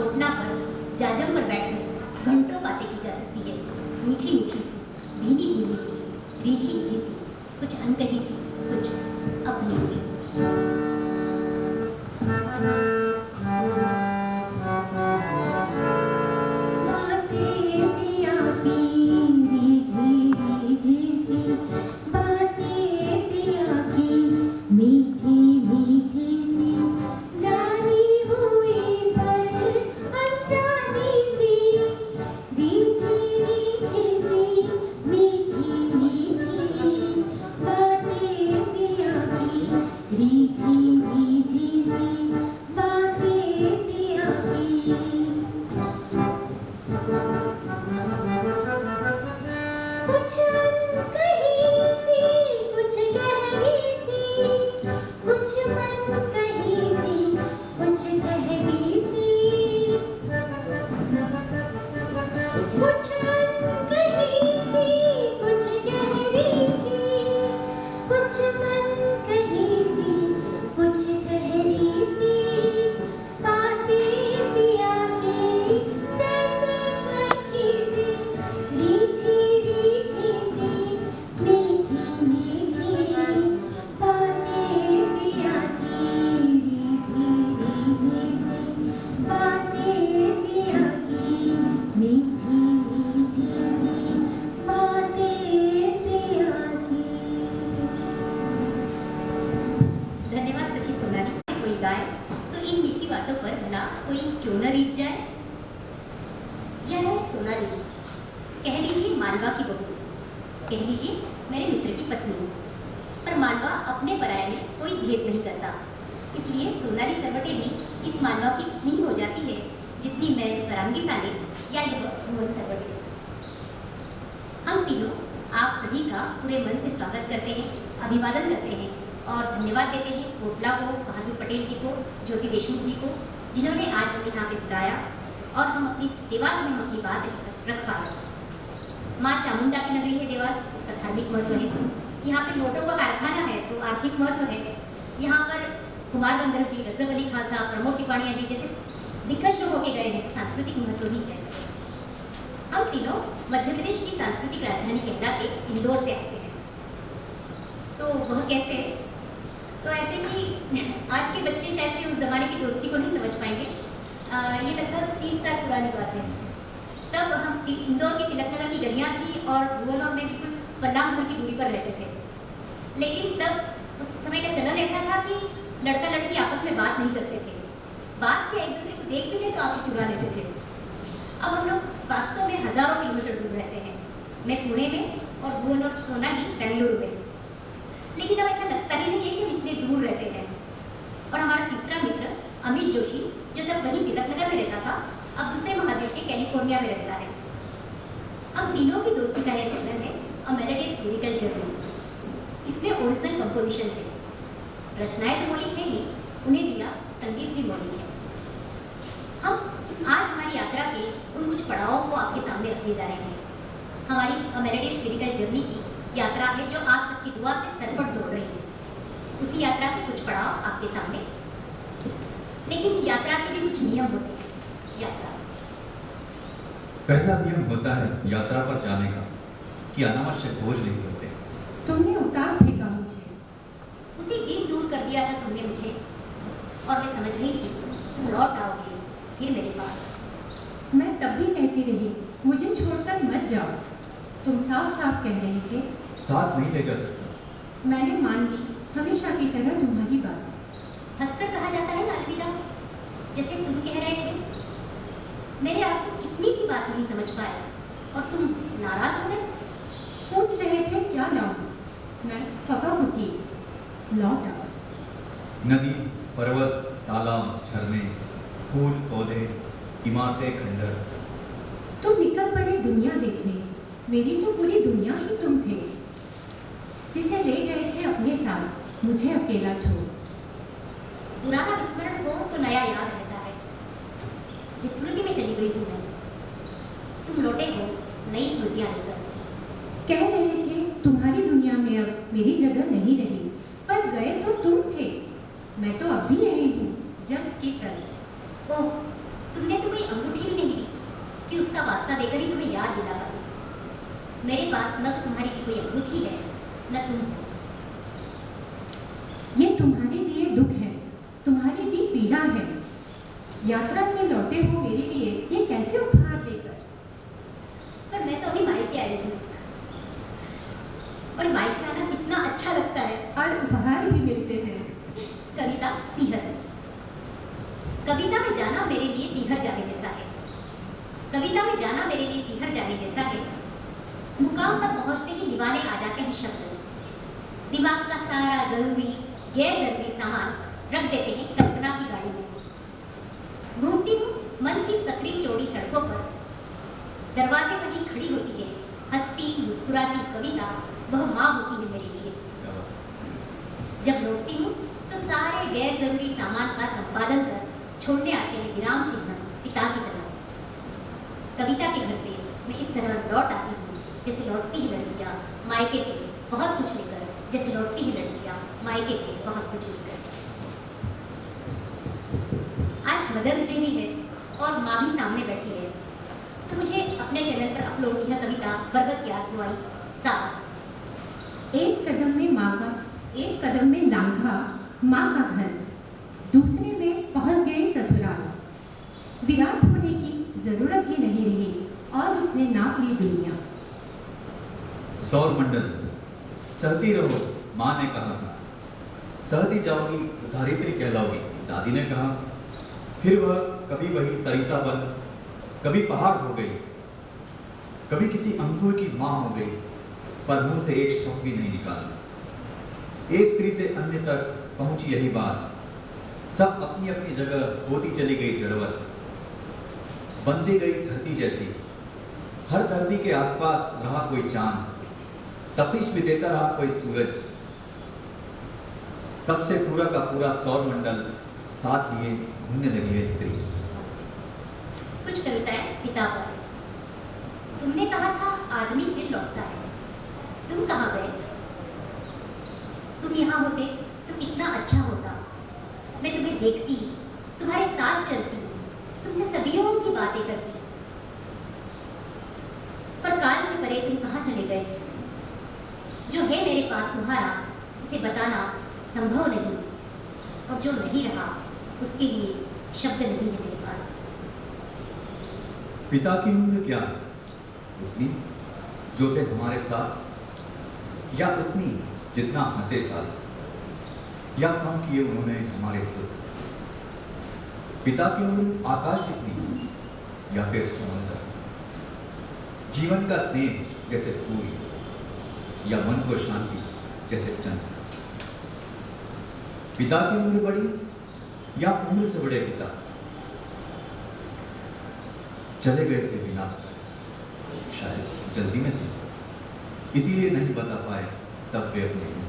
ओटला पर जाजम पर बैठकर घंटों बातें की जा सकती है, मीठी मीठी सी, भीनी भीनी सी, रीझी रीझी सी, कुछ अनकही सी, कुछ अपनी सी। तो इन मीठी बातों पर भला कोई क्यों न रीझ जाए। यह है सोनाली, कह लीजिए मालवा की बहू, कह लीजिए मेरे मित्र की पत्नी। पर मालवा अपने पराये में कोई भेद नहीं करता, इसलिए सोनाली सरवटे भी इस मालवा की उतनी हो जाती है जितनी मैं स्वरांगी साले या यह भुवन सरवटे। हम तीनों आप सभी का पूरे मन से स्वागत करते हैं, अभिवादन करते हैं और धन्यवाद देते हैं कोटला को, बहादुर पटेल जी को, ज्योति देशमुख जी को, जिन्होंने आज हमें यहाँ पे बुलाया और हम अपनी देवास में हम अपनी बात रख पा रहे हैं। माँ चामुंडा की नगरी है देवास, इसका धार्मिक महत्व है। यहाँ पे नोटों का कारखाना है तो आर्थिक महत्व है। यहाँ पर कुमार गंधर्व जी, रजब अली खान साहब, प्रमोद टिपाणिया जी जैसे दिग्गज लोग होके गए हैं तो सांस्कृतिक महत्व भी है। हम तीनों मध्य प्रदेश की सांस्कृतिक राजधानी कहलाते इंदौर से आते हैं। तो वह कैसे? तो ऐसे कि आज के बच्चे शायद से उस जमाने की दोस्ती को नहीं समझ पाएंगे। ये लगभग 30 साल पुरानी बात है। तब हम इंदौर की तिलकनगर की गलियाँ थी और भुवन और मैं बिल्कुल फल्लांग भर की दूरी पर रहते थे। लेकिन तब उस समय का चलन ऐसा था कि लड़का लड़की आपस में बात नहीं करते थे। बात क्या, एक दूसरे को देख भी ले तो आंखें चुरा लेते थे। अब हम लोग वास्तव में हज़ारों किलोमीटर दूर रहते हैं, मैं पुणे में और भुवन और सोनाली बेंगलुरु में। लेकिन अब ऐसा लगता ही नहीं है कि हम इतने दूर रहते हैं। और हमारा तीसरा मित्र अमित जोशी, जो तब वहीं तिलकनगर में रहता था, अब दूसरे महाद्वीप के कैलिफोर्निया में रहता है। हम तीनों की दोस्ती का यह चैनल है अ मेलोडियस लिरिकल जर्नी। इसमें ओरिजिनल कंपोजिशन है, रचनाएं तो मौलिक है ही, उन्हें दिया संगीत भी मौलिक है। हम आज हमारी यात्रा के उन कुछ पड़ावों को आपके सामने रखने जा रहे हैं। हमारी अ मेलोडियस लिरिकल जर्नी की यात्रा है जो आप सबकी दुआ से सरपट दौड़ रही है। उसी यात्रा के कुछ पड़ाव आपके सामने, लेकिन यात्रा के भी कुछ नियम होते हैं। यात्रा पहला नियम होता है यात्रा पर जाने का कि अनावश्यक बोझ नहीं होते। तुमने उतार फेंका मुझे, उसी दिन दूर कर दिया था तुमने मुझे, और मैं समझ रही थी तुम लौट आओगे फिर मेरे पास। मैं तब भी कहती रही मुझे छोड़कर मत जाओ। तुम साफ साफ कह रहे थे साथ नहीं ले जा सकता। मैंने मान ली हमेशा की तरह तुम्हारी बात। हंसकर कहा जाता है ना अलविदा, जैसे तुम कह रहे थे। मेरे आंसू इतनी सी बात नहीं समझ पाए और तुम नाराज हो गए। पूछ रहे थे क्या लाऊं, मैं फका फुकी। लौट आओ। नदी, पर्वत, तालाब, झरने, फूल, पौधे, इमारतें, खंडर। तुम निकल पड़े दुनिया देखने। मेरी तो पूरी दुनिया ही तुम थे, जिसे ले गए थे अपने साथ, मुझे अकेला छोड़। पुराना विस्मरण हो तो नया याद रहता है। विस्मृति में चली गई हूँ मैं, तुम लौटे हो नई स्मृतियाँ लेकर। कह रहे थे तुम्हारी दुनिया में अब मेरी जगह नहीं रही, पर गए तो तुम थे। मैं तो अब भी यही हूँ, जस की तस। ओह, तुमने तो कोई अंगूठी भी नहीं दी कि उसका वास्ता देकर ही तुम्हें याद दिला पाती। मेरे पास न तो तुम्हारी दी कोई अंगूठी है न तुम हो। ये तुम्हारे लिए दुख है, तुम्हारी दी पीड़ा है। यात्रा से लौटे हो मेरे लिए ये कैसे उपहार देकर? पर मैं तो अभी मायके आई हूँ और मायके आना कितना अच्छा लगता है। और उपहार भी मिलते हैं। कविता पीहर। कविता में जाना मेरे लिए पीहर जाने जैसा है। कविता में जाना मेरे लिए पीहर जाने जैसा है। मुकाम पर पहुंचते ही दीवाने आ जाते हैं शब्द। दिमाग का सारा जरूरी गैर जरूरी सामान रख देते हैं कल्पना की गाड़ी में। घूमती हूँ मन की सकरी चौड़ी सड़कों पर। दरवाजे पर ही खड़ी होती है हंसती मुस्कुराती कविता। वह माँ होती है मेरे लिए। जब लौटती हूँ तो सारे गैर जरूरी सामान का संपादन कर छोड़ने आते हैं विराम चिन्ह पिता की तरह। कविता के घर से मैं इस तरह लौट आती हूँ जैसे लौटती ही लड़कियाँ मायके से बहुत कुछ लेकर, जैसे लौटती ही लड़कियाँ मायके से बहुत कुछ लेकर। आज मदर्स डे भी है और माँ भी सामने बैठी है, तो मुझे अपने चैनल पर अपलोड यह कविता बरबस याद को आई। साथ एक कदम में माँ का, एक कदम में लांघा माँ का घर, दूसरे में पहुंच गए ससुराल। विराट होने की जरूरत ही नहीं रही और उसने नाप ली दुनिया। सौर मंडल सहती रहो, माँ ने कहा था। सहती जाओगी तो धारित्री कहलाओगी, दादी ने कहा। फिर वह कभी वही सरिता बन, कभी पहाड़ हो गई, कभी किसी अंकुर की माँ हो गई, पर मुंह से एक शब्द भी नहीं निकाला। एक स्त्री से अन्य तक पहुंची यही बात। सब अपनी अपनी जगह होती चली गई जड़वत, बनती गई धरती जैसी। हर धरती के आसपास रहा कोई चांद, तपिश भी देता रहा कोई सूरज। तब से पूरा का पूरा सौर मंडल साथ लिए घूमने लगी है स्त्री। कुछ कविताएं पिता पर। तुमने कहा था आदमी फिर लौटता है, तुम कहाँ गए? तुम यहाँ होते तो कितना अच्छा होता। मैं तुम्हें देखती, तुम्हारे साथ चलती, तुमसे सदियों की बातें करती। पर काल से परे तुम कहाँ चले गए? जो है मेरे पास तुम्हारा उसे बताना संभव नहीं, और जो नहीं रहा उसके लिए शब्द नहीं है मेरे पास। पिता की उम्र क्या उतनी जो थे हमारे साथ, या उतनी जितना हंसे साथ, या कम किए उन्होंने हमारे दुख। पिता की उम्र आकाश जितनी या फिर समुद्र। जीवन का स्नेह जैसे सूर्य, या मन को शांति जैसे चंद्र। पिता की उम्र बड़ी या उम्र से बड़े पिता। चले गए थे बिना बताए, शायद जल्दी में थे, इसीलिए नहीं बता पाए तब वे अपने उम्र।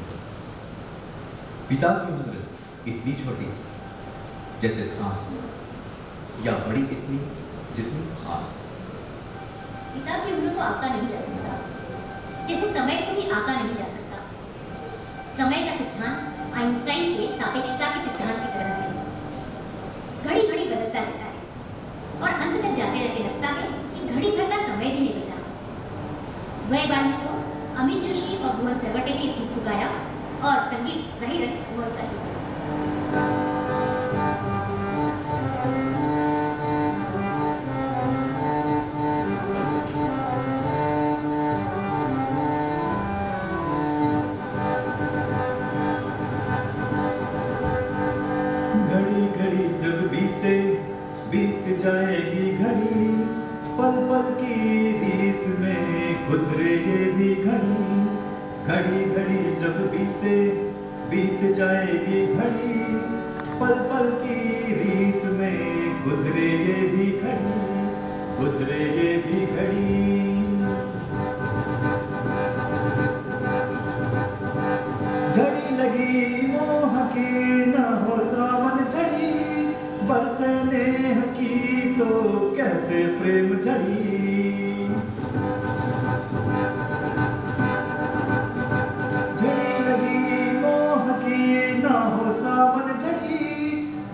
पिता की उम्र इतनी छोटी जैसे सांस, या बड़ी इतनी जितनी आस। पिता की उम्र को आका नहीं जा सकता, जैसे समय को भी आका नहीं जा सकता। समय का सिद्धांत आइंस्टाइन के सापेक्षता के सिद्धांत की तरह है। घड़ी घड़ी बदलता रहता है और अंत तक जाते रहते लगता है कि घड़ी भर का समय भी नहीं बचा। वह बाल मित्रों अमित जोशी और भुवन सरवटे ने इस गीत को गाया और संगीत जाहिरन भुवन का ही। जाएगी घड़ी, पल पल की रीत में गुजरे ये भी घड़ी। घड़ी घड़ी जब बीत जाएगी घड़ी, पल पल की रीत में गुजरे ये भी घड़ी, गुजरे ये भी घड़ी। झड़ी लगी मोह की न हो सावन झड़ी, बरसे नेह की तो कहते प्रेम झड़ी। झड़ी लगी मोह की ना हो सावन झड़ी,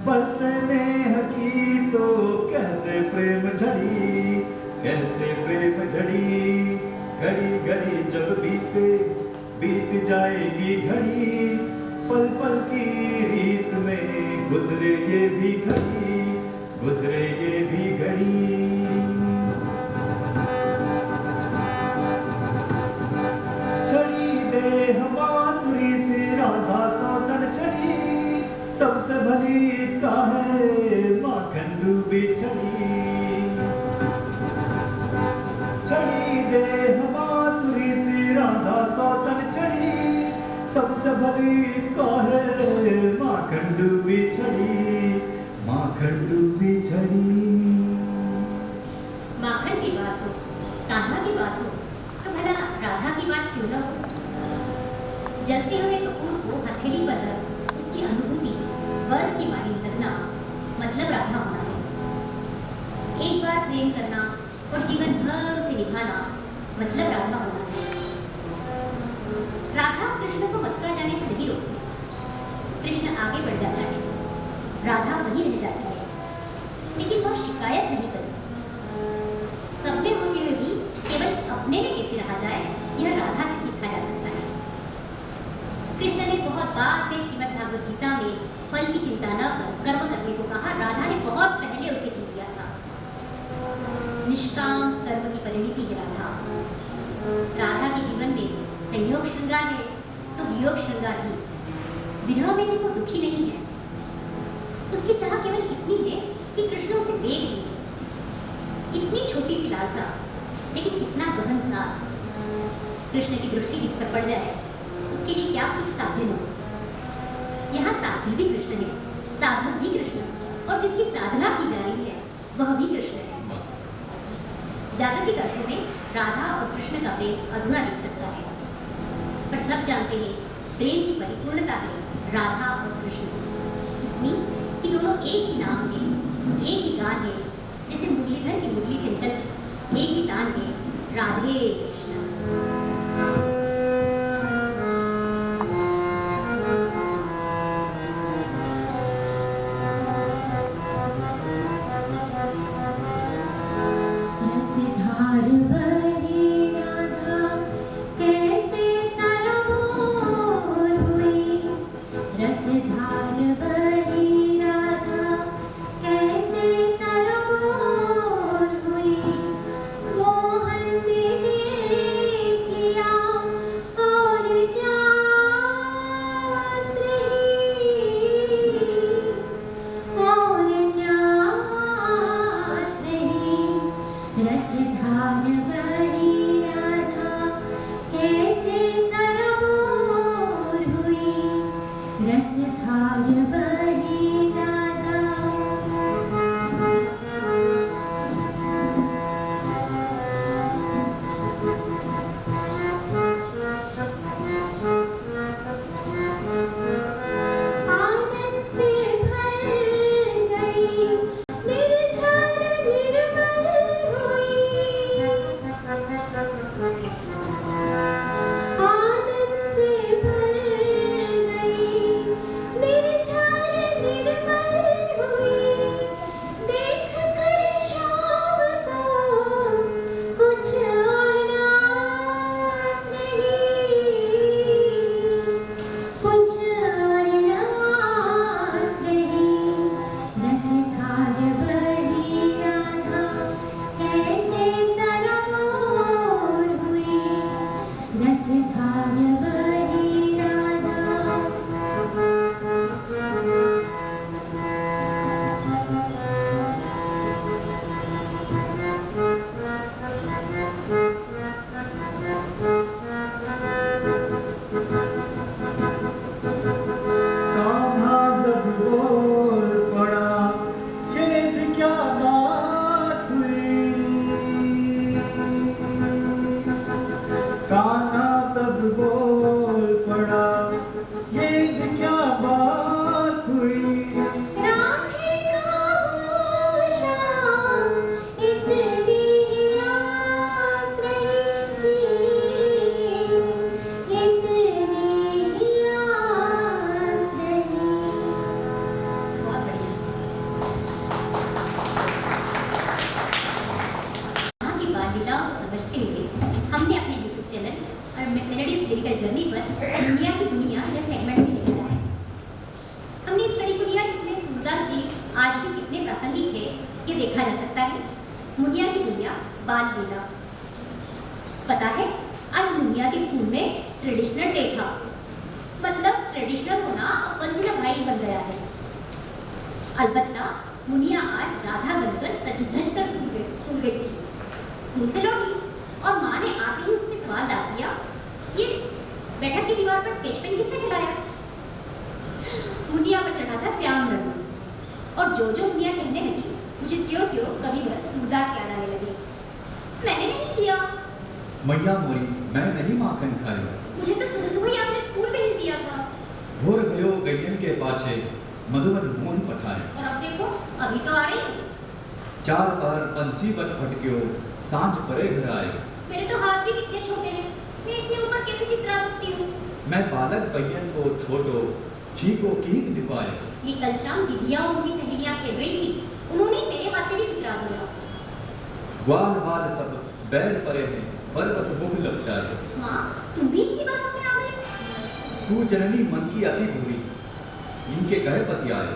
बरसे नेह की तो कहते कहते प्रेम झड़ी, घड़ी घड़ी जब बीते, बीत जाएगी घड़ी, पल पल की रीत में गुजरे ये भी घड़ी, गुजरे ये भी घड़ी। चढ़ी देह बांसुरी से राधा सौतन चढ़ी, सबसे भली का है माखन डूबी छड़ी। चढ़ी देह बांसुरी से राधा सौतन चढ़ी, सबसे भली का है माखन डूबी छड़ी, माखन डूबी छड़ी। माखन की बात हो, कान्हा की बात हो, तो भला राधा की बात क्यों न हो? जलते हुए कपूर को हथेली पर रख उसकी अनुभूति बर्फ की मानी लगना मतलब राधा होना है। एक बार प्रेम करना और जीवन भर उसे निभाना मतलब राधा होना है। राधा कृष्ण को मथुरा जाने से नहीं रोकती। कृष्ण आगे बढ़ जाता है, राधा वहीं रह जाती है, लेकिन वह शिकायत नहीं करती। सब में होते हुए भी केवल अपने में कैसे रहा जाए, यह राधा से सीखा जा सकता है। कृष्ण ने बहुत बाद में श्रीमद् भागवत गीता में फल की चिंता न कर कर्म करने को कहा। राधा ने बहुत पहले उसे चुन लिया था। निष्काम कर्म की परिणति है राधा। राधा के जीवन में संयोग श्रृंगार है तो वियोग श्रृंगार ही। विरह में भी वो दुखी नहीं है। उसकी चाह केवल इतनी है कि कृष्ण उसे देख ले। इतनी छोटी सी लालसा, लेकिन कितना गहन सार। कृष्ण की दृष्टि जिस पर पड़ जाए उसके लिए क्या कुछ साध्य न हो। यहाँ साध्य भी कृष्ण है, साधक भी कृष्ण, और जिसकी साधना की जा रही है वह भी कृष्ण है। जागतिक अर्थों में राधा और कृष्ण का प्रेम अधूरा दिख सकता है, पर सब जानते हैं प्रेम की परिपूर्णता है राधा और कृष्ण। इतनी कि दोनों एक ही नाम है, एक ही गान है, जैसे मुरलीधर की मुरली से निकलती एक ही तान है, राधे कृष्ण। रसधार बही राधा कैसे सरमोर हुई, रसधार बही राधा कैसे सरमोर हुई, मोहन दिखे मुनिया की दुनिया बाल लीला। पता है, आज मुनिया के स्कूल में ट्रेडिशनल डे था। मतलब ट्रेडिशनल होना अपन से भाई बन गया है। अलबत्ता मुनिया आज राधा बनकर सज धज कर स्कूल गई थी। स्कूल से लौटी और माँ ने आते ही उससे सवाल डाल दिया, ये बैठक की दीवार पर स्केच पेन किसने चलाया? मुनिया पर चढ़ा था श्याम रंग। और जो जो मुनिया कहने लगी, मुझे त्यों त्यों कभी वह सूरदास याद आने लगे। मैंने नहीं किया। मैया मोरी, मैं नहीं माखन खाया। मुझे तो सुबह सुबह ही आपने स्कूल भेज दिया था। घोर भयो गैयन के पाछे मधुबन मोह पठाए। और अब देखो, अभी तो आ रही हूँ। चार पहर पंछी बन फटक्यो, सांझ परे घर आए। मेरे तो हाथ भी कितने छोटे हैं, मैं इतने ऊपर कैसे चित्रा सकती हूँ? मैं बालक बैयन को छोटो छी को कीप दिपाए। ये कल शाम दीदियाँ और उनकी सहेलियाँ खेल रही थी, उन्होंने मेरे हाथ में भी चित्रा दिया। ग्वाल बाल सब बैल परे हैं, पर बस मुख लपटाए। माँ, तुम भी इनकी बातों में आ गई? तू जननी मन की अति भूरी, इनके कहे पति आए।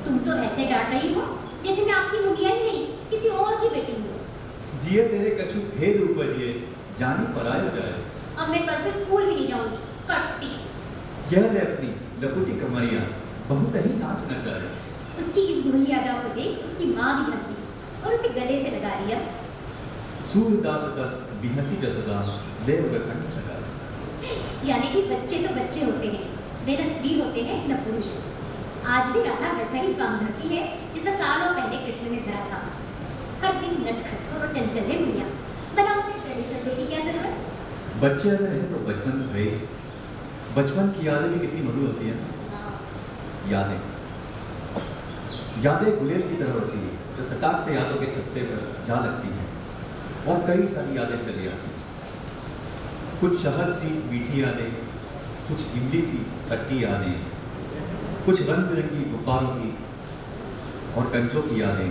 तुम तो ऐसे डांट रही हो जैसे मैं आपकी मुनिया ही नहीं, किसी और की बेटी हूँ। जिए तेरे कछु भेद उपजिए, जानी परायो जाए। अब मैं कल से स्कूल भी नहीं जाऊंगी, कट्टी। यह ले अपनी लकुटी कमरिया, बहुत ही नाच नचाए। उसकी इस भोली अदा को देख उसकी माँ भी हंस दी और उसे गले से लगा लिया। सूरदास तक बिहसी जसदा देव गठन लगाए। यानी कि बच्चे तो बच्चे होते हैं, वे न स्त्री होते हैं न पुरुष। आज भी राधा वैसा ही स्वांग धरती है जैसा सालों पहले कृष्ण ने धरा था। हर दिन नटखट और चंचल है मुनिया, बना उसे ट्रेडिशनल डे की क्या जरूरत? बच्चे रहे तो बचपन भरे। बचपन की यादें भी कितनी मधुर होती है। यादें यादें गुलेल की तरह होती है, जो सटाक से यादों के छत्ते पर जा लगती हैं और कई सारी यादें चली आती हैं। कुछ शहद सी मीठी यादें, कुछ इमली सी खट्टी यादें, कुछ रंग बिरंगी गुब्बारों की और कंचों की यादें,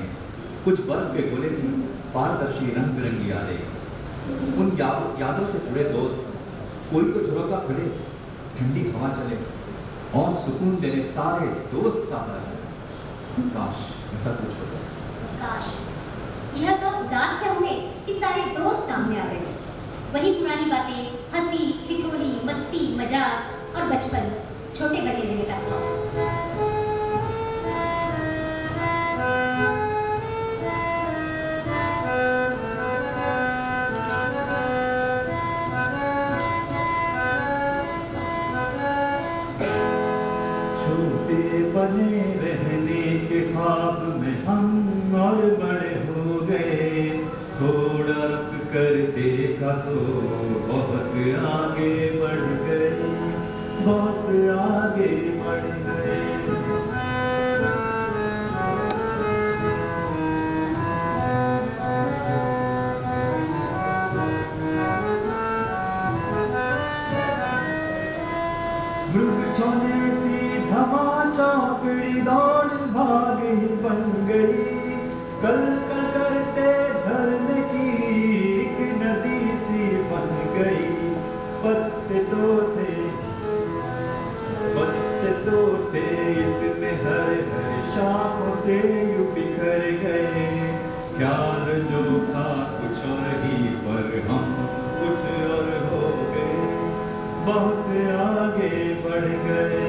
कुछ बर्फ के गोले सी पारदर्शी रंग बिरंगी यादें। उन यादों से जुड़े दोस्त, कोई तो झरोका खुले, ठंडी हवा चले और सुकून देने सारे दोस्त साथ आ जाए। काश ऐसा कुछ होता। काश यह तो उदास क्या हुए कि सारे दोस्त सामने आ गए। वही पुरानी बातें, हंसी ठिठोली, मस्ती मजाक और बचपन छोटे बने रहने का था। बने रहने के ख्वाब में हम और बड़े हो गए। थोड़ा रुक कर देखा तो बहुत आगे बढ़ गए, बहुत आगे बढ़ गए। मृग छोने सी धमा चौकड़ी दौड़ भागी बन गई। कल कल करते झरने की एक नदी सी बन गई। पत्ते तो थे इतने हरे हरे, शाखों से यूं बिखर गए। ख्याल जो था कुछ और ही, पर हम कुछ और हो गए, बहुत आगे बढ़ गए।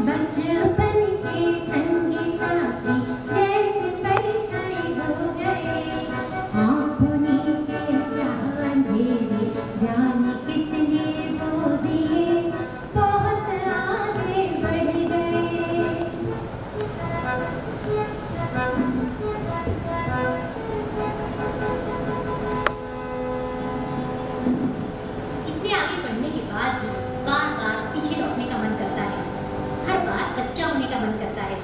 बचपन के संगी साथी जैसे परिचय हो गए। आँखों नीचे स्याह अंधेरे, जाने किसने वो दिए, बहुत आगे बढ़ गए। इतने आगे बढ़ने के बाद भी बार बार पीछे लौटने का मन करता है। हर बार बच्चा होने का मन करता है।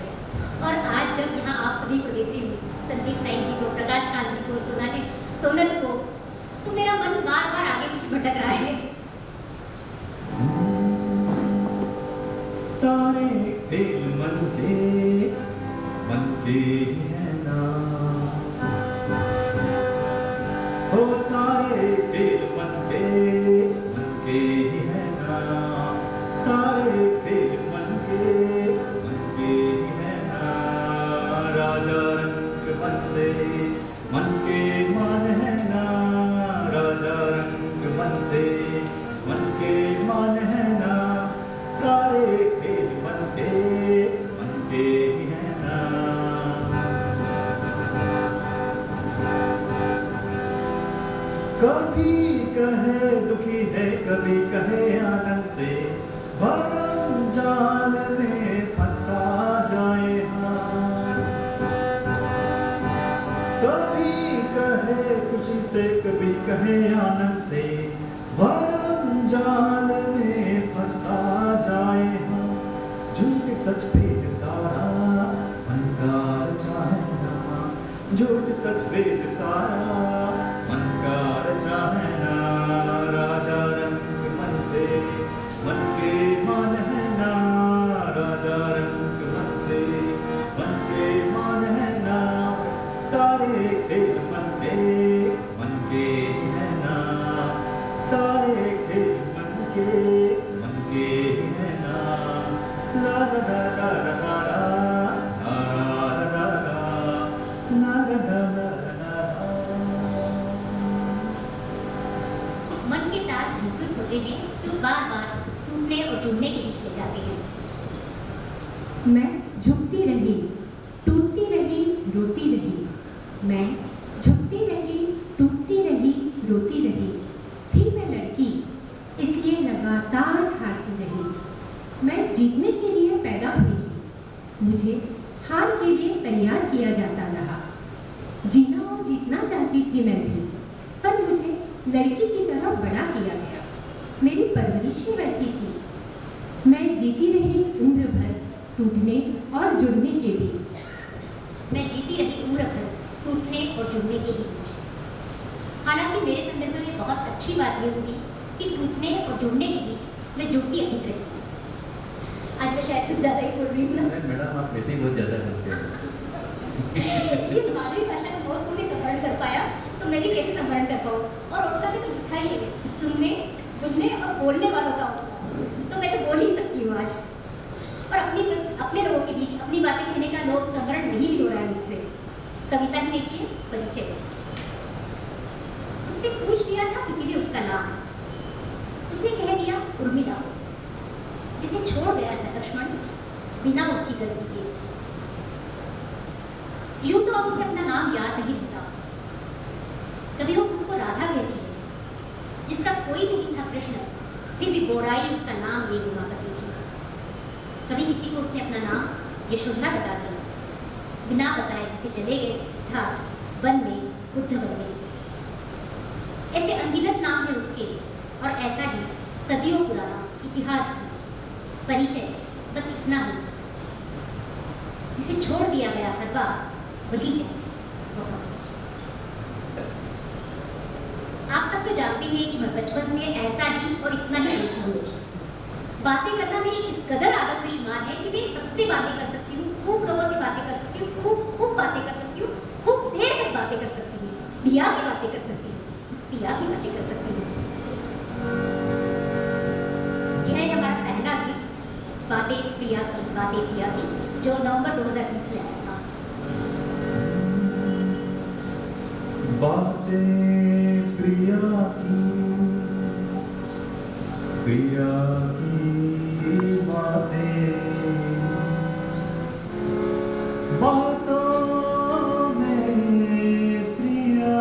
और आज जब यहाँ आप सभी को देख रही हूँ, संदीप नाइक जी को, प्रकाश कांत जी को, सोनल को, तो मेरा मन बार बार आगे पीछे भटक रहा है। सारे खेल मन के ही है ना, हो सारे खेल मन के ही है ना, सारे खेल मन के ही है ना। राजा रंग मन से मन के मान है ना, राजा रंग मन से मन के मान है ना, सारे खेल मन के ही है ना। कभी कहे दुखी है, कभी कहे आनंद से, भरम जाल में फंसता जाए हाँ। कभी कहे खुशी से, कभी कहे आनंद से, भरम जाल में फंसता जाए हाँ। झूठ सच भेद सारा मन का चाहे ना, झूठ सच भेद सारा मन का चाहे ना। राजा रंग मन से मन के मान है ना, राजा रंग मन से मन के मान है ना, सारे खेल मन के है ना, सारे खेल मन के है ना। ला ला ला ला ला ला ला ला ला ला ला। मन के तार झंकृत होते हैं तो बार बार टूटने और जुड़ने के बीच ले जाते हैं। मैं झुकती रही, टूटती रही, रोती रही। मैं झुकती रही, टूटती रही, रोती रही। थी मैं लड़की, इसलिए लगातार हारती रही। मैं जीतने के लिए पैदा हुई थी, मुझे हार के लिए तैयार किया जाता रहा। जीना और जीतना चाहती थी मैं भी, पर मुझे लड़की की तरह बड़ा किया गया। मेरी परवरिश ही वैसी थी। मैं जीती रही उम्र भर टूटने और जुड़ने के बीच। मैं जीती रही उम्र भर टूटने और जुड़ने के ही बीच। हालांकि मेरे संदर्भ में बहुत अच्छी बात यह होगी कि टूटने और जुड़ने के बीच मैं जुड़ती अधिक रही। आज मैं शायद कुछ ज़्यादा ही बोल रही हूँ ना। मैडम आप वैसे ही बहुत ज़्यादा करते हैं। ये मालवी भाषा में बहुत तूने संवरण कर पाया तो मैं भी कैसे संवरण कर पाऊँ। और ओठा भी तो लिखा ही है, सुनने, बुनने और बोलने वालों का ओठा। तो मैं तो बोल ही सकती हूँ आज। और अपने लोगों के बीच अपनी बातें कहने का लोग संवरण नहीं भी हो रहा है मुझसे। कविता ही देखिए, परिचय। उससे पूछ लिया था किसी ने उसका नाम, उसने कह दिया उर्मिला, जिसे छोड़ गया था लक्ष्मण बिना उसकी गलती के। यूं तो अब उसे अपना नाम याद नहीं रहता। कभी वो खुद को राधा कहती है, जिसका कोई नहीं था कृष्ण, फिर भी बोराई उसका नाम ले हुआ करती थी। कभी किसी को उसने अपना नाम यशोधरा बता दिया, बिना बताए जिसे चले गए थे सिद्धार्थ वन में, बुद्ध वन में। ऐसे अनगिनत नाम है उसके, और ऐसा ही सदियों पुराना इतिहास भी। परिचय बस इतना ही। जिसे छोड़ दिया गया हर बार वही है वह। आप सब तो जानते हैं कि मैं बचपन से ऐसा ही और इतना ही देखती हूँ। बातें करना मेरी इस कदर आदत में शुमार है कि मैं सबसे बातें कर सकती हूँ, खूब लोगों से बातें कर सकती हूँ, खूब बातें कर सकती हूँ, खूब देर तक बातें कर सकती हूँ, पिया की बातें कर सकती हूँ, पिया की बातें कर सकती हूँ। यह है हमारा पहला गीत, बातें प्रिया की, जो नवंबर 2020 में आया था। बातें प्रिया की बातों में प्रिया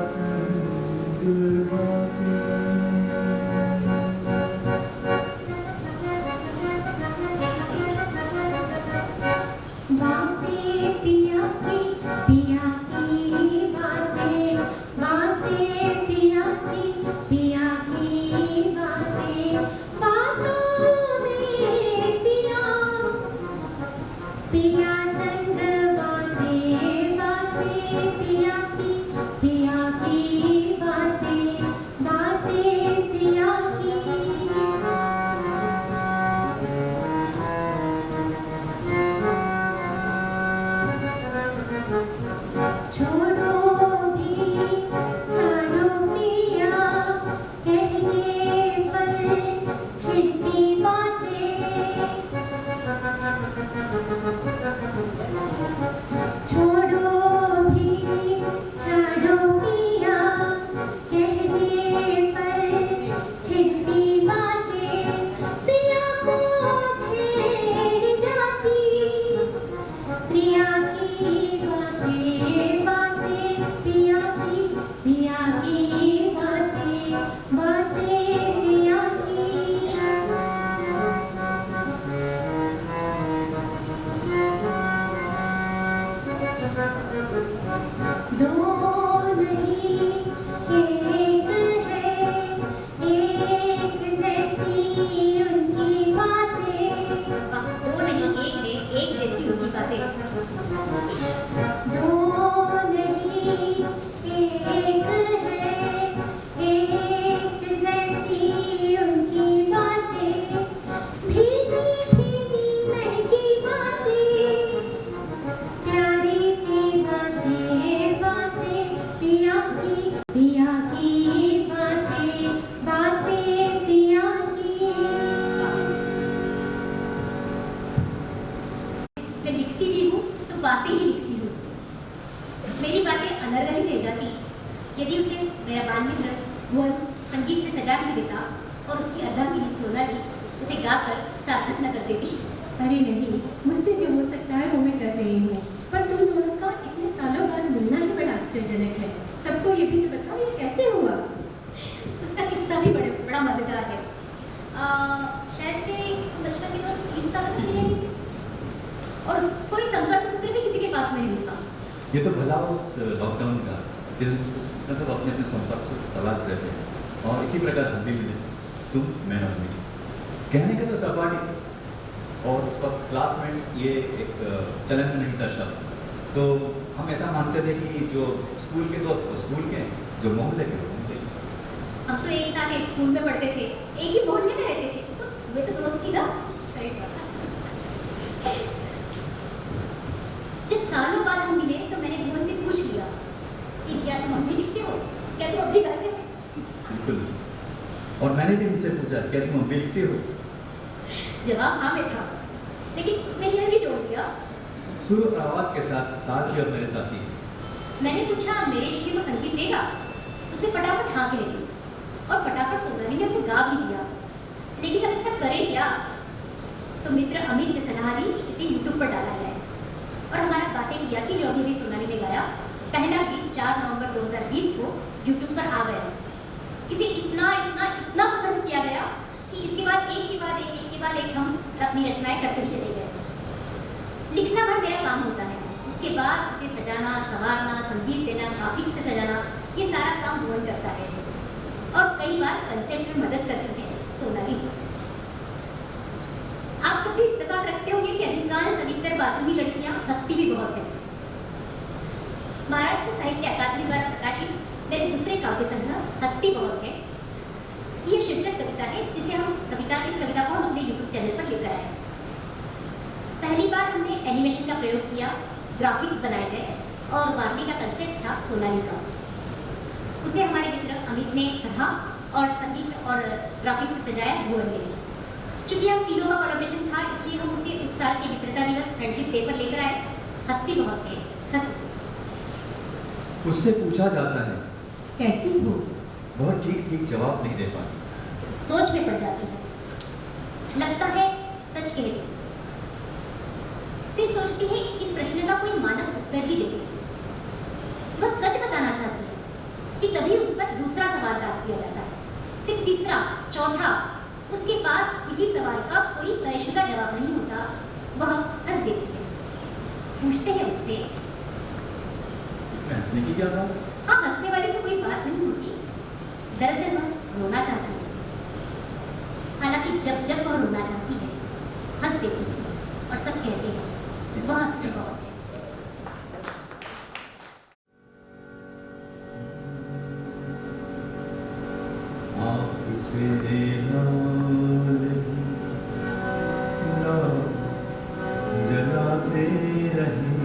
संग बातें पिया की बातें पिया दो नहीं एक है, एक जैसी उनकी बातें। दो नहीं एक है, एक जैसी उनकी बातें। दो नहीं एक है, एक जैसी उनकी बातें। भीगी भीगी महकी बातें, प्यारी सी बातें बातें, पिया की बातें बातें पिया की। मैं लिखती भी हूँ तो बातें ही लिखती हूँ। मेरी बातें अनर्गली रह जाती यदि उसे मेरा बाल मित्र भुवन संगीत से सजा नहीं देता और उसकी अर्धांगिनी सोनाली उसे गाकर सार्थक न कर देती। अरे नहीं, मुझसे जो हो सकता है वो मैं कर रही हूँ, पर तुम दोनों का इतने सालों बाद मिलना ही बड़ा आश्चर्यजनक है। सबको ये भी तो बताओ ये कैसे हुआ? उसका किस्सा भी बड़ा मज़ेदार है। शायद से बचपन के दोस्त 30 साल तक मिले नहीं थे और कोई संपर्क सूत्र भी किसी के पास में नहीं था। ये तो भला उस लॉकडाउन का जिसमें सब अपने अपने संपर्क से तलाश रहे थे और इसी प्रकार हम भी मिले, तुम मैं और मैं। कहने का तो सहपाठी थे और उस वक्त क्लास में ये एक चलन नहीं था शब्द, तो हम ऐसा मानते थे कि जो स्कूल के दोस्त वो स्कूल के, जो मोहल्ले के वो मोहल्ले के। हम तो एक साथ एक स्कूल में पढ़ते थे, एक ही मोहल्ले में रहते थे, तो वे तो दोस्त ही ना। सही बात है। जब सालों बाद हम मिले तो मैंने भुवन से पूछ लिया कि क्या तुम अब भी लिखते हो, क्या तुम अब भी गाते हो? बिल्कुल। और मैंने भी उनसे पूछा क्या तुम अब भी लिखते हो? जवाब हाँ में था, लेकिन उसने यह भी जोड़ दिया। सुर और आवाज के साथ साज भी और मेरे साथी। मैंने पूछा मेरे लिखे को संगीत देगा? उसने फटाफट हाँ कह दी और फटाफट सोनाली ने उसे गा भी दिया। लेकिन अब इसका करें क्या? तो मित्र अमित ने सलाह दी कि इसे यूट्यूब पर डाला जाए और हमारा बातें किया कि जो अभी सोनाली ने गाया पहला गीत 4 नवंबर 2020 को यूट्यूब पर आ गया। इसे इतना इतना इतना पसंद किया गया कि इसके बाद एक के बाद एक हम अपनी रचनाएं करते ही चले गए। लिखना भर मेरा काम होता है, उसके बाद उसे सजाना, संवारना, संगीत देना, ग्राफिक्स से सजाना, ये सारा काम भुवन करता है और कई बार कंसेप्ट में मदद करती है सोनाली। आप सब भी इत्तेफाक रखते होंगे कि अधिकतर बातूनी लड़कियां हंसती भी बहुत है। महाराष्ट्र साहित्य अकादमी द्वारा प्रकाशित मेरे दूसरे काव्य संग्रह हंसती बहुत है, ये शीर्षक कविता है जिसे इस कविता को हम अपने यूट्यूब चैनल पर लेकर आए। पहली बार हमने एनिमेशन का प्रयोग किया, ग्राफिक्स बनाए गए और वारली का कंसेप्ट था सोनाली का। उसे हमारे मित्र अमित ने पढ़ा और संगीत और ग्राफिक्स से सजाया भुवन ने। चूंकि हम तीनों का कोलैबोरेशन था इसलिए हम उसे उस साल के मित्रता दिवस फ्रेंडशिप डे पर लेकर आए। हंसती बहुत है, हंस। उससे पूछा जाता है कैसी हो? बहुत ठीक जवाब नहीं दे पाती। सोच में पड़ जाती है, लगता है सच कह रही, फिर सोचती है इस प्रश्न का कोई मानक उत्तर ही दे दे। वह सच बताना चाहती है कि तभी उस पर दूसरा सवाल डाल दिया जाता है, फिर तीसरा, चौथा। उसके पास किसी सवाल का कोई तयशुदा जवाब नहीं होता, वह हंस देती है। पूछते हैं उससे, इसमें हंसने की क्या बात? हाँ, हंसने वाली तो कोई बात नहीं होती। दरअसल वह रोना चाहती है। हालांकि जब वह रोना चाहती है हंस देती है और सब कहते हैं वह हंसती बहुत है। जलाते रहे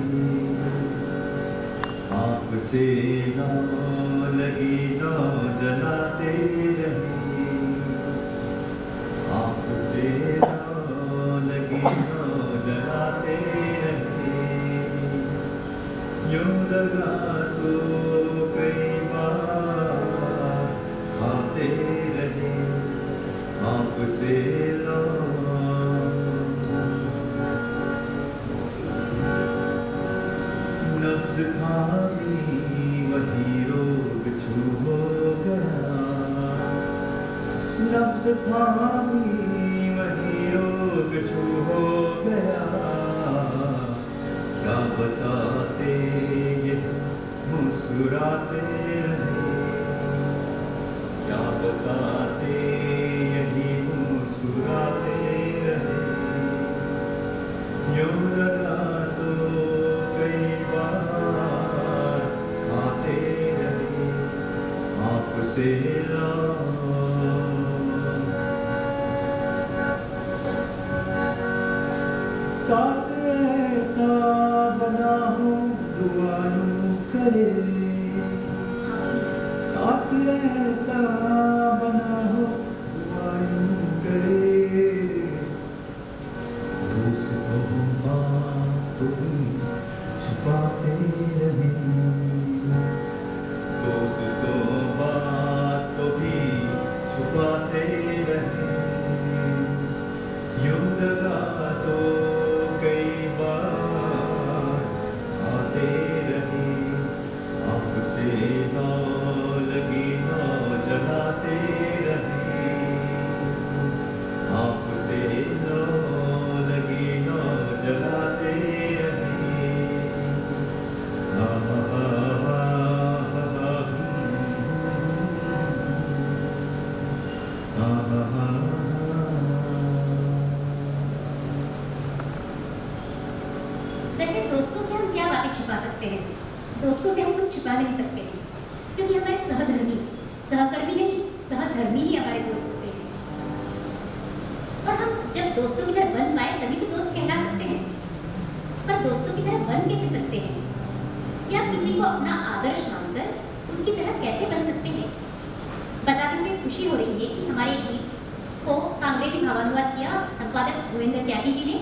आपसे ना लगी ना जलाते रहे आपसे ना लगी ना जलाते रहे यूं दगा तो कई बार खाते रहे आपसे ना नब्ज़ थामी वही रोग छू हो गया नब्ज़ थामी वही रोग छू हो गया क्या बताते ये मुस्कुराते रहे, क्या बताते यही मुस्कुराते रहे, यूं लगा तो कई बार आते रहे आपसे साथ ऐसा बना हूँ दुआ यूं करे, साथ ऐसा बना हूँ दुआ यूं करे, दोस्तों बात तो भी छुपाते रहे, दोस्तों बात तो भी छुपाते रहे, यूं लगा तो कई बार आते रहे आपसे ना लगी ना जलाते रहे, आपसे ना लगी ना जलाते रहे, वैसे दोस्तों से हम क्या बातें छुपा सकते हैं? दोस्तों से हम कुछ छुपा नहीं सकते हैं, क्योंकि हमारे सहधर्मी, सहकर्मी नहीं, सहधर्मी ही हमारे दोस्त होते हैं। और हम जब दोस्तों की तरह बन पाए तभी तो दोस्त कहला सकते हैं। पर दोस्तों की तरह बन कैसे सकते हैं? या किसी को अपना आदर्श मानकर उसकी तरह कैसे बन सकते हैं? बताते हुए खुशी हो रही है कि हमारे गीत को अंग्रेजी भावानुवाद किया संपादक गोविंद त्यागी जी ने,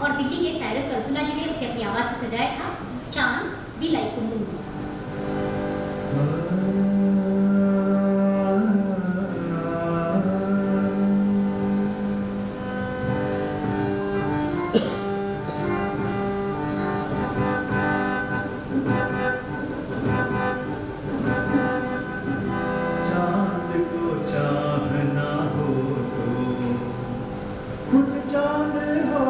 और दिल्ली के साइरस वर्सुला जी ने उसे अपनी आवाज से सजाया था। चांद बी लाइक मून। चांद को चाहना हो तो खुद चांद हो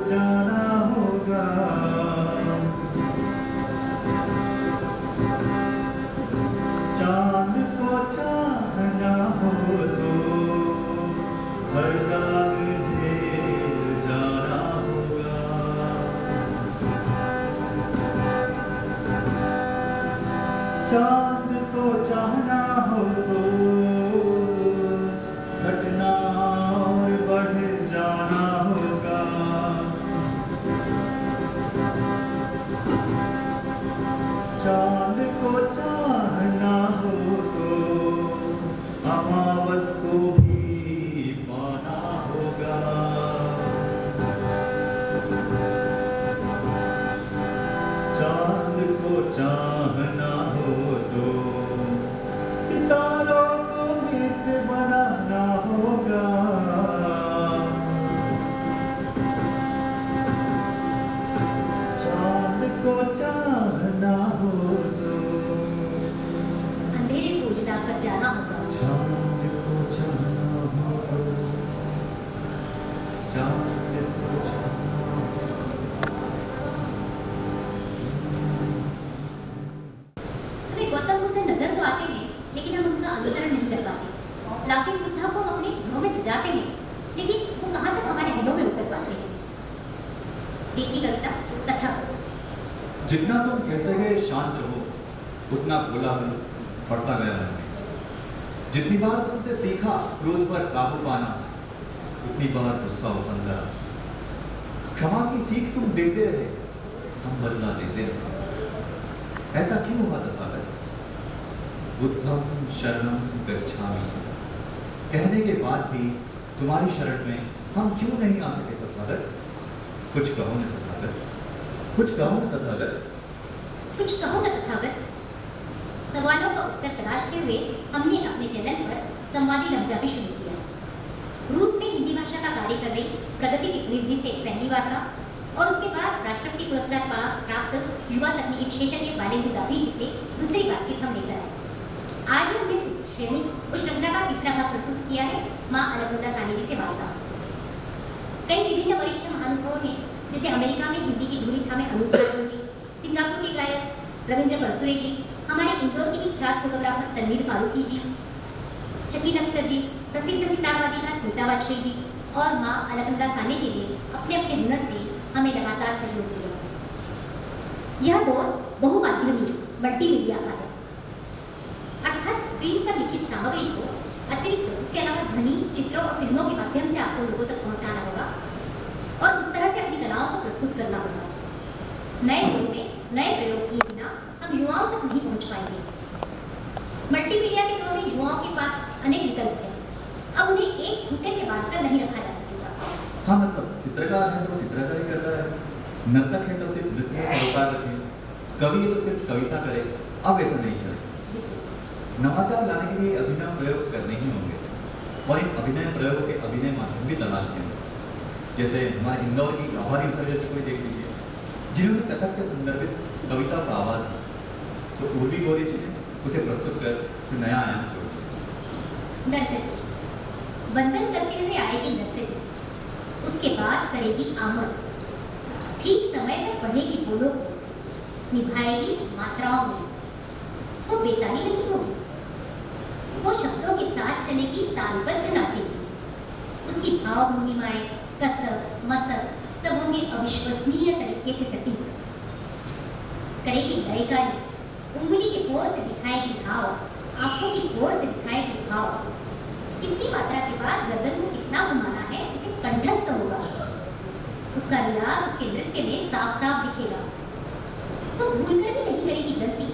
जाना होगा, चांद को चाहना हो तो हर दाग झेल जाना होगा, चांद को चाहना हो तो घटना और बढ़ जाना होगा, चांद को चाहना हो तो अमावस को भी पाना होगा, चांद को चाहना हो तो सितारों को मित्र बनाना होगा, चांद को चाहना हो तो अंधेरे को उजला कर जाना होगा। चांद को चाहना हो तो चांद को चाहना हो। हमें गौतम बुद्ध नजर तो आते हैं, लेकिन हम उनका अनुसरण नहीं कर पाते। लाफिंग बुद्धा को हम अपने घरों में सजाते हैं, लेकिन वो कहाँ तक हमारे दिलों में उतर पाते हैं? देखिए कविता कथा। जितना तुम कहते गए शांत रहो, उतना कोलाहल बढ़ता गया मन में। जितनी बार तुमसे सीखा क्रोध पर काबू पाना, उतनी बार गुस्सा उफंदा। क्षमा की सीख तुम देते रहे, हम बदला देते रहे। ऐसा क्यों हुआ तथागत? बुद्धम शरणम गच्छामि कहने के बाद भी तुम्हारी शरण में हम क्यों नहीं आ सके तथागत? कुछ कहो न तथागत, कुछ कहो न तथागत। कुछ कहो न तथागत। सवालों का उत्तर तलाशते हुए हमने अपने चैनल पर संवादी लहजा भी शुरू किया। रूस में हिंदी भाषा का कार्य कर रही प्रगति टिप्पणी जी से पहली वार्ता, और उसके बाद राष्ट्रपति पुरस्कार प्राप्त युवा तकनीकी विशेषज्ञ बालेंदु दावी जी से दूसरी बातचीत हम लेकर आए। आज हमने उस श्रृंखला का तीसरा भाग प्रस्तुत किया है, माँ अलगुंदा सानी जी से वार्ता। कई विभिन्न वरिष्ठ महानुभावों ने, जैसे अमेरिका में हिंदी की धूरी थामे अनूप राठौर जी, सिंगापुर के गायक रविंद्र परसुरे जी, हमारे इंदौर के ही ख्यात फोटोग्राफर तनवीर फारूकी जी, शकील अख्तर जी, प्रसिद्ध सितारवादिका स्मिता वाजपेयी जी और माँ अलकनंदा साने जी ने अपने अपने हुनर से हमें लगातार सहयोग दिया। यह दौर बहुमाध्यमी मल्टीमीडिया का है, अर्थात स्क्रीन पर लिखित सामग्री को अतिरिक्त उसके अलावा ध्वनि, चित्रों और फिल्मों के माध्यम से आपको लोगों तक पहुंचाना होगा और उस तरह से अपनी कलाओं को प्रस्तुत करना होगा। नए दौर में नए प्रयोग किए बिना हम युवाओं तक नहीं पहुंच पाएंगे। मल्टीमीडिया के दौर में युवाओं के पास अनेक विकल्प हैं। अब उन्हें एक खूंटे से बांधकर नहीं रखा जा सकेगा। हाँ, मतलब चित्रकार है तो चित्रकारी करता है, नर्तक है तो सिर्फ नृत्य से सरोकार रखे, कवि है तो सिर्फ कविता करे। अब ऐसा नहीं चले। नवाचार लाने के लिए अभिनय प्रयोग करने ही होंगे और इन अभिनय प्रयोगों के अभिनय माध्यम भी तलाशने होंगे। जैसे हमारे इंदौर की लाहौरी विसर्जन जी को देख लीजिए, जिन्होंने कथक से संदर्भित कविता का आवाज दी, तो उर्वी गौरी जी ने उसे प्रस्तुत कर उसे नया आयाम जोड़ दिया। नर्तकी बंधन करते हुए आएगी नर्तकी, उसके बाद करेगी आमद, ठीक समय पर पढ़ेगी बोलों को, निभाएगी मात्राओं में। वो बेताली नहीं होगी, वो शब्दों के साथ चलेगी, तालबद्ध नाचेगी। उसकी भाव भंगिमाएं, कसक, मसक सब होंगे अविश्वसनीय तरीके से सटीक। करेगी लयकारी, उंगली के कोर से दिखाएगी भाव, आंखों की कोर से दिखाएगी भाव। कितनी मात्रा के बाद गर्दन को कितना घुमाना है उसे कंठस्थ होगा। उसका रियाज उसके नृत्य में साफ साफ दिखेगा। वो भूल कर भी नहीं करेगी गलती,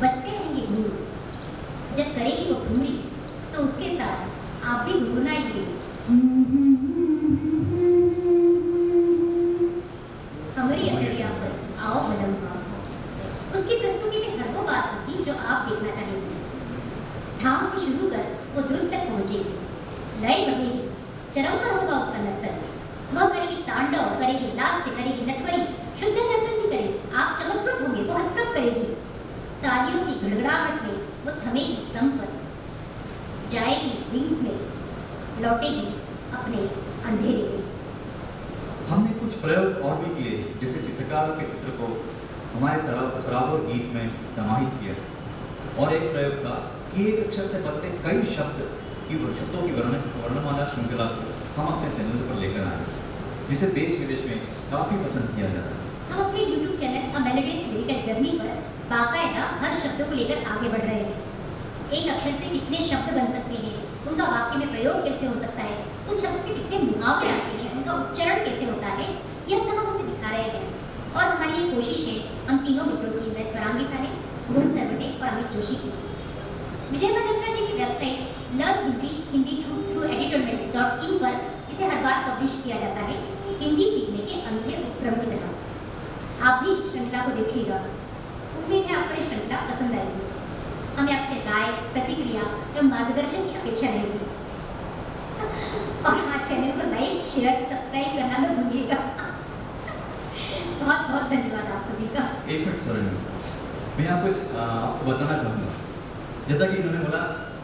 बचते रहेंगे भूल। जब करेगी वो घुमरी तो उसके साथ आप भी गुनगुनाएंगे। हमारी अटरिया पर आओ बदम का। उसकी प्रस्तुति में हर वो बात होगी जो आप देखना चाहेंगे। ठाव से शुरू कर वो द्रुत तक पहुंचेगी, लय बढ़ेगी, चरम पर होगा उसका नर्तन। वह करेगी तांडव, करेगी लास्य, करेगी नटवरी, शुद्ध नर्तन भी करेगी। आप चमत्कृत होंगे, वो हतप्रभ करेगी। तालियों की गड़गड़ाहट में वो थमेगी संपत, जाएगी विंग्स में, लौटेगी अपने अंधेरे में। हमने कुछ प्रयोग और भी किए, जैसे चित्रकारों के चित्र को हमारे सराबोर गीत में समाहित किया। और एक प्रयोग था कि एक अक्षर से बनते कई शब्दों की वर्णमाला श्रृंखला को हम अपने चैनल पर लेकर आए, जिसे देश विदेश में काफ़ी पसंद किया जाता है। हम अपने YouTube चैनल अ मेलोडियस लिरिकल जर्नी पर बाकायदा हर शब्द को लेकर आगे बढ़ रहे हैं। एक अक्षर से कितने शब्द बन सकते हैं, उनका वाक्य में प्रयोग कैसे हो सकता है, उस शब्द से कितने मुहावरे आते हैं, उनका उच्चारण कैसे होता है, यह सब हम उसे दिखा रहे हैं। और हमारी ये कोशिश है हम तीनों मित्रों की, मैं स्वरांगी साने, गुण सरवटे और अमित जोशी की। विजय मल्होत्रा जी की website learn Hindi through editonement.in पर इसे हर बार पब्लिश किया जाता है, हिंदी सीखने के अनूठे उपक्रम की तरह। आप भी इस श्रृंखला को देखिएगा। उम्मीद है आपको ये श्रृंखला पसंद आएगी। हमें आपसे राय, प्रतिक्रिया एवं मार्गदर्शन की अपेक्षा रहेगी। और हाँ, चैनल को लाइक, शेयर, सब्सक्राइब करना न भूलिएगा। बहुत बहुत धन्यवाद आप सभी का। एक मिनट स्वर्ण, मैं आपको बताना चाहूँगा, जैसा कि इन्होंने बोला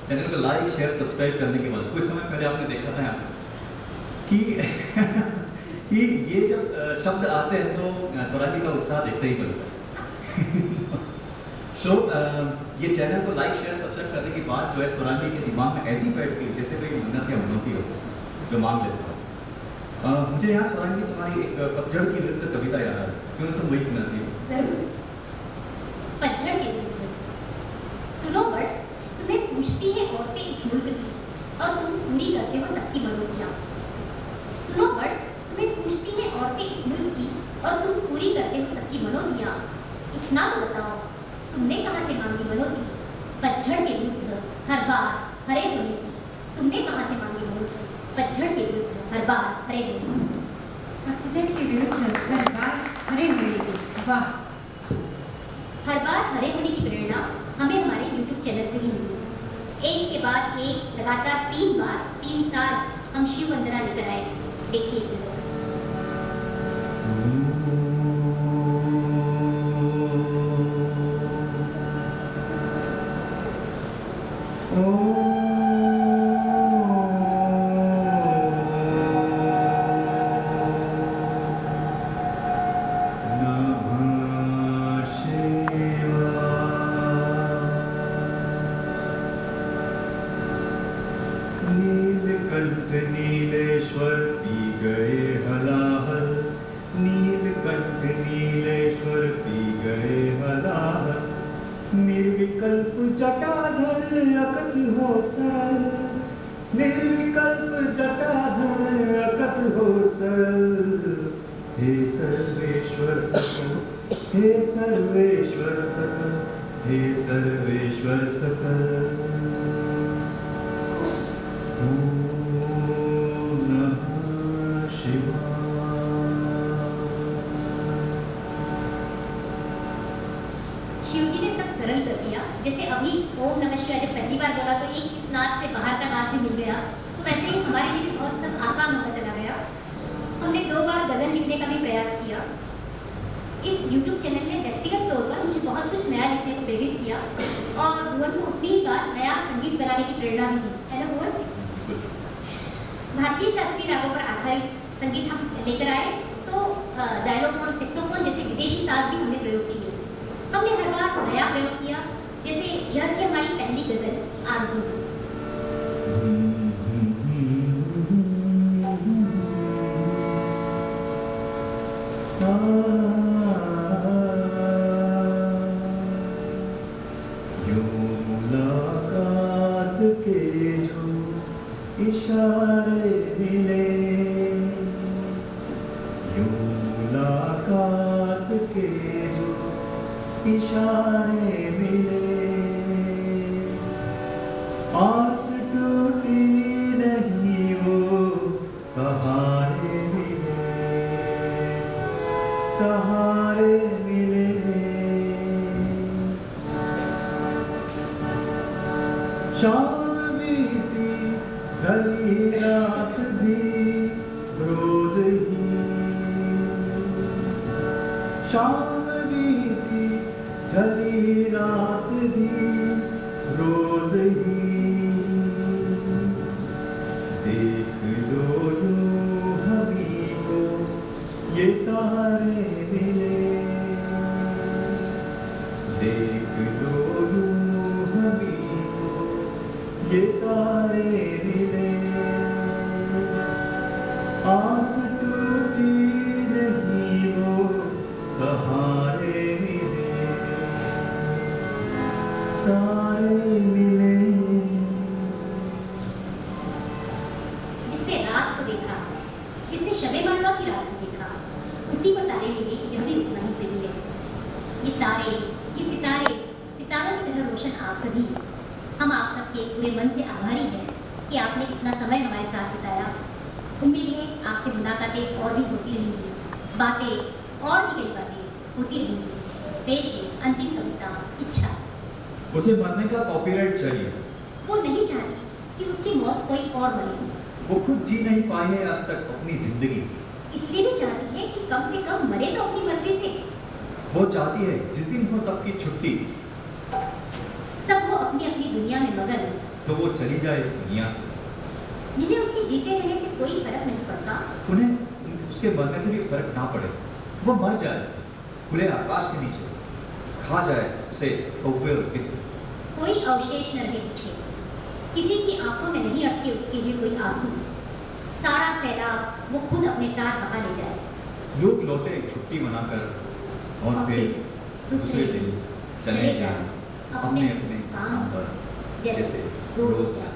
चैनल को लाइक, शेयर, सब्सक्राइब करने के बाद कुछ समय पहले आपने देखा था कि कि ये जब शब्द आते हैं तो स्वरांगी का उत्साह देखते ही बनता है। तो ये चैनल को लाइक, शेयर, सब्सक्राइब करने के बाद जो है स्वरांगी के दिमाग में ऐसी बैठ गई जैसे कोई मन्नत या मनौती हो जो मांग लेता हो। मुझे यहाँ स्वरांगी तुम्हारी एक पतझड़ की नृत्य कविता याद आ रही, क्यों तुम वही सुनाती हो? जरूर। पतझड़ के नृत्य। सुनो बड़, तुम्हें पूछती है औरतें इस मुल्क की और तुम पूरी करते हो सबकी मनोतियाँ। सुनो बड़, तुम्हें पूछती है औरतें इस मुल्क की और तुम पूरी करते हो सबकी मनोतियाँ। इतना तो बताओ, तुमने कहाँ से मांगी मनोती? पतझड़ के विरुद्ध हर बार हरे होने की। तुमने कहाँ से मांगी मनोती? पतझड़ के विरुद्ध हर बार हरे होने की। पतझड़ के विरुद्ध हर बार हरे होने की। वाह! हर बार हरे होने की प्रेरणा हमें हमारे YouTube चैनल से ही मिली। एक के बाद एक लगातार 3 बार 3 साल हम शिव वंदना लेकर आए। देखिए जरूर। नमः शिवाय। नीलकंठ नीलेश्वर पी गए हलाहल, नीलकंठ नीलेश्वर पी गए हलाहल, निर्विकल्प जटाधर अकथ हो सरल, निर्विकल्प जटाधर अकथ हो सरल। हे सर्वेश्वर सकल, हे सर्वेश्वर सकल, हे सर्वेश्वर सकल। ओम नमः शिवाय। शिव जी ने सब सरल कर दिया। जैसे अभी ओम नमः शिवाय जब पहली बार बोला तो एक इस नाद से बाहर का नाद भी मिल गया, तो वैसे ही हमारे लिए भी बहुत सब आसान होता चला गया। हमने 2 बार गज़ल लिखने का भी प्रयास किया। इस YouTube चैनल ने व्यक्तिगत तौर पर मुझे बहुत कुछ नया लिखने को प्रेरित किया और भुवन को उतनी ही बार नया संगीत बनाने की प्रेरणा भी दी। है ना भुवन? भारतीय शास्त्रीय रागों पर आधारित संगीत हम लेकर आए तो जाइलोफोन और सेक्सोफोन जैसे विदेशी साज भी हमने प्रयोग किए। हमने हर बार नया प्रयोग किया। जैसे यह थी हमारी पहली गज़ल आरज़ू। मुलाकात के जो इशारे मिले, यूं मुलाकात के जो इशारे मिले, आस टूटी नहीं वो सहारे मिले, सहारे मिले। शाम बीती ढली रात भी रोज ही, शाम बीती ढली रात भी रोज ही, देख लो यूं हमी को ये तारे मिले, देख लो यूं हमी को ये तारे मिले, आस टूटी नहीं वो सहारे मिले, तारे मिले। जिसने रात को देखा, जिसने शबे मालवा की रात को देखा, उसी को तारे मिले, यह भी उतना ही सही है। ये तारे, ये सितारे, सितारों की तरह रोशन आप सभी। हम आप सबके पूरे मन से आभारी हैं कि आपने इतना समय हमारे साथ बिताया। उम्मीद है आपसे मुलाकातें और भी होती रहेंगी, बातें और भी कई बातें होती रहेंगी। पेश है अंतिम कविता इच्छा। उसे मरने का कॉपीराइट चाहिए। वो नहीं चाहती कि उसकी मौत कोई और मरे, वो खुद जी नहीं पाई है आज तक अपनी जिंदगी, इसलिए भी चाहती है कि कम से कम मरे तो अपनी मर्जी से। वो चाहती है जिस दिन हो सबकी छुट्टी, सब वो अपनी अपनी दुनिया में मगन, तो वो चली जाए इस दुनिया से। जिन्हें उसके जीते रहने से कोई फर्क नहीं पड़ता, उन्हें उसके मरने से भी फर्क ना पड़े, वो मर जाए खुले आकाश के नीचे, खा जाए उसे कौवे और गिद्ध, कोई अवशेष न रहे पीछे, किसी की आंखों में नहीं अटके उसके लिए कोई आंसू, सारा सैलाब वो खुद अपने साथ बहा ले जाए। लोग लौटे छुट्टी मनाकर और फिर दूसरे दिन चले जाए अपने अपने काम पर, जैसे रोज जाए।